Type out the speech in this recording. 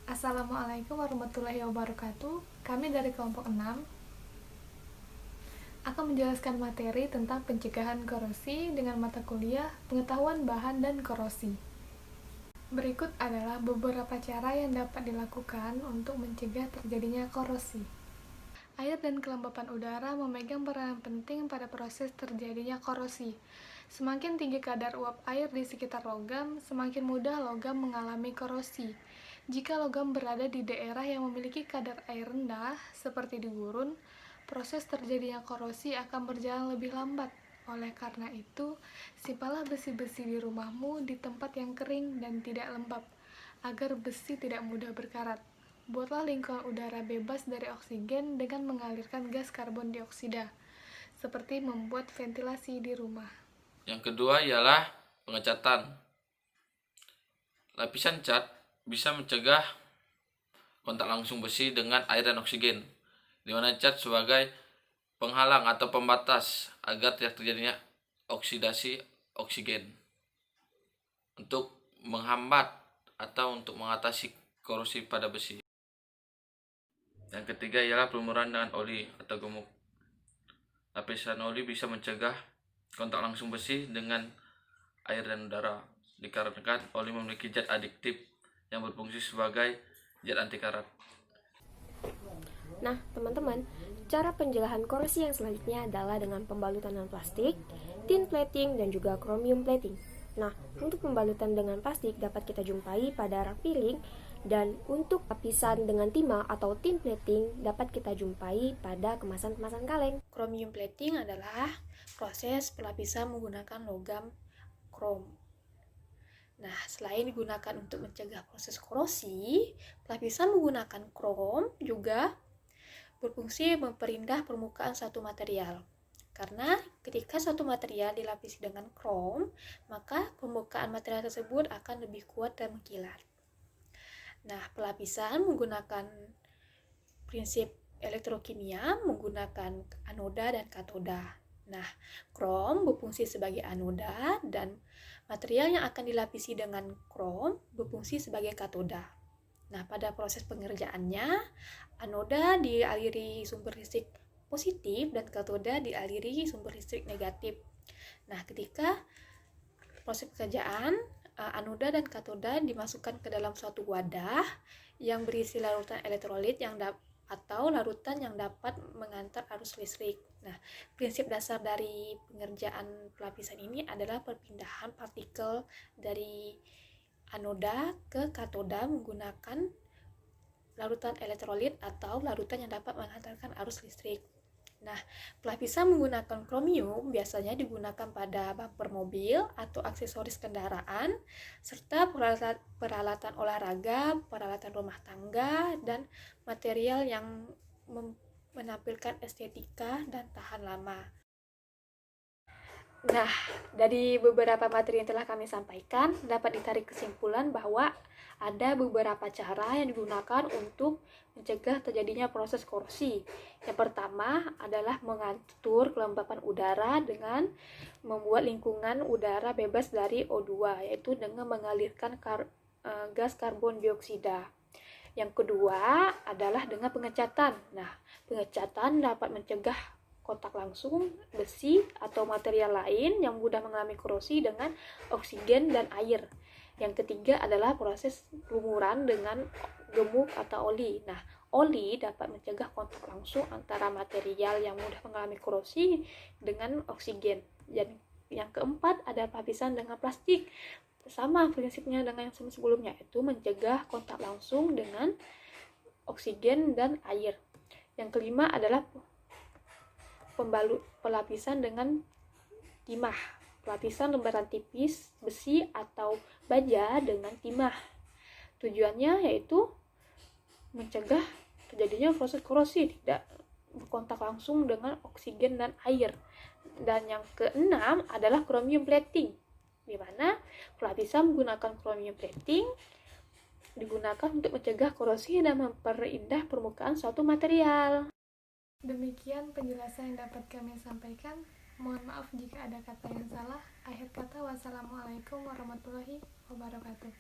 Assalamualaikum warahmatullahi wabarakatuh. Kami dari kelompok 6 akan menjelaskan materi tentang pencegahan korosi dengan mata kuliah Pengetahuan Bahan dan Korosi. Berikut adalah beberapa cara yang dapat dilakukan untuk mencegah terjadinya korosi. Air dan kelembapan udara memegang peranan penting pada proses terjadinya korosi. Semakin tinggi kadar uap air di sekitar logam, semakin mudah logam mengalami korosi. Jika logam berada di daerah yang memiliki kadar air rendah, seperti di gurun, proses terjadinya korosi akan berjalan lebih lambat. Oleh karena itu, simpanlah besi-besi di rumahmu di tempat yang kering dan tidak lembab, agar besi tidak mudah berkarat. Buatlah lingkungan udara bebas dari oksigen dengan mengalirkan gas karbon dioksida, seperti membuat ventilasi di rumah. Yang kedua ialah pengecatan. Lapisan cat bisa mencegah kontak langsung besi dengan air dan oksigen, di mana cat sebagai penghalang atau pembatas agar tidak terjadinya oksidasi oksigen untuk menghambat atau untuk mengatasi korosi pada besi. Yang ketiga ialah pelumuran dengan oli atau gemuk. Lapisan oli bisa mencegah kontak langsung besi dengan air dan udara, dikarenakan oli memiliki zat adiktif yang berfungsi sebagai zat anti karat. Nah, teman-teman, cara pencegahan korosi yang selanjutnya adalah dengan pembalutan dengan plastik, tin plating, dan juga chromium plating. Nah, untuk pembalutan dengan plastik dapat kita jumpai pada rak piring, dan untuk lapisan dengan timah atau tin plating dapat kita jumpai pada kemasan-kemasan kaleng. Chromium plating adalah proses pelapisan menggunakan logam krom. Nah, selain digunakan untuk mencegah proses korosi, pelapisan menggunakan krom juga berfungsi memperindah permukaan suatu material. Karena ketika suatu material dilapisi dengan krom, maka permukaan material tersebut akan lebih kuat dan mengkilat. Nah, pelapisan menggunakan prinsip elektrokimia menggunakan anoda dan katoda. Nah, krom berfungsi sebagai anoda dan material yang akan dilapisi dengan krom berfungsi sebagai katoda. Nah, pada proses pengerjaannya, anoda dialiri sumber listrik positif dan katoda dialiri sumber listrik negatif. Nah, ketika proses pekerjaan, anoda dan katoda dimasukkan ke dalam suatu wadah yang berisi larutan elektrolit atau larutan yang dapat mengantar arus listrik. Nah, prinsip dasar dari pengerjaan pelapisan ini adalah perpindahan partikel dari anoda ke katoda menggunakan larutan elektrolit atau larutan yang dapat menghantarkan arus listrik. Nah, pelapisan menggunakan kromium biasanya digunakan pada bumper mobil atau aksesoris kendaraan, serta peralatan olahraga, peralatan rumah tangga, dan material yang menampilkan estetika dan tahan lama. Nah, dari beberapa materi yang telah kami sampaikan, dapat ditarik kesimpulan bahwa ada beberapa cara yang digunakan untuk mencegah terjadinya proses korosi. Yang pertama adalah mengatur kelembapan udara dengan membuat lingkungan udara bebas dari O2, yaitu dengan mengalirkan gas karbon dioksida. Yang kedua adalah dengan pengecatan. Nah, pengecatan dapat mencegah kontak langsung besi atau material lain yang mudah mengalami korosi dengan oksigen dan air. Yang ketiga adalah proses lumuran dengan gemuk atau oli. Nah, oli dapat mencegah kontak langsung antara material yang mudah mengalami korosi dengan oksigen. Dan yang keempat ada lapisan dengan plastik. Sama prinsipnya dengan yang sebelumnya, yaitu mencegah kontak langsung dengan oksigen dan air. Yang kelima adalah pelapisan dengan timah, pelapisan lembaran tipis besi atau baja dengan timah. Tujuannya yaitu mencegah terjadinya proses korosi, tidak berkontak langsung dengan oksigen dan air. Dan yang keenam adalah chromium plating, di mana pelapisan menggunakan chromium plating digunakan untuk mencegah korosi dan memperindah permukaan suatu material. Demikian penjelasan yang dapat kami sampaikan. Mohon maaf jika ada kata yang salah. Akhir kata, wassalamualaikum warahmatullahi wabarakatuh.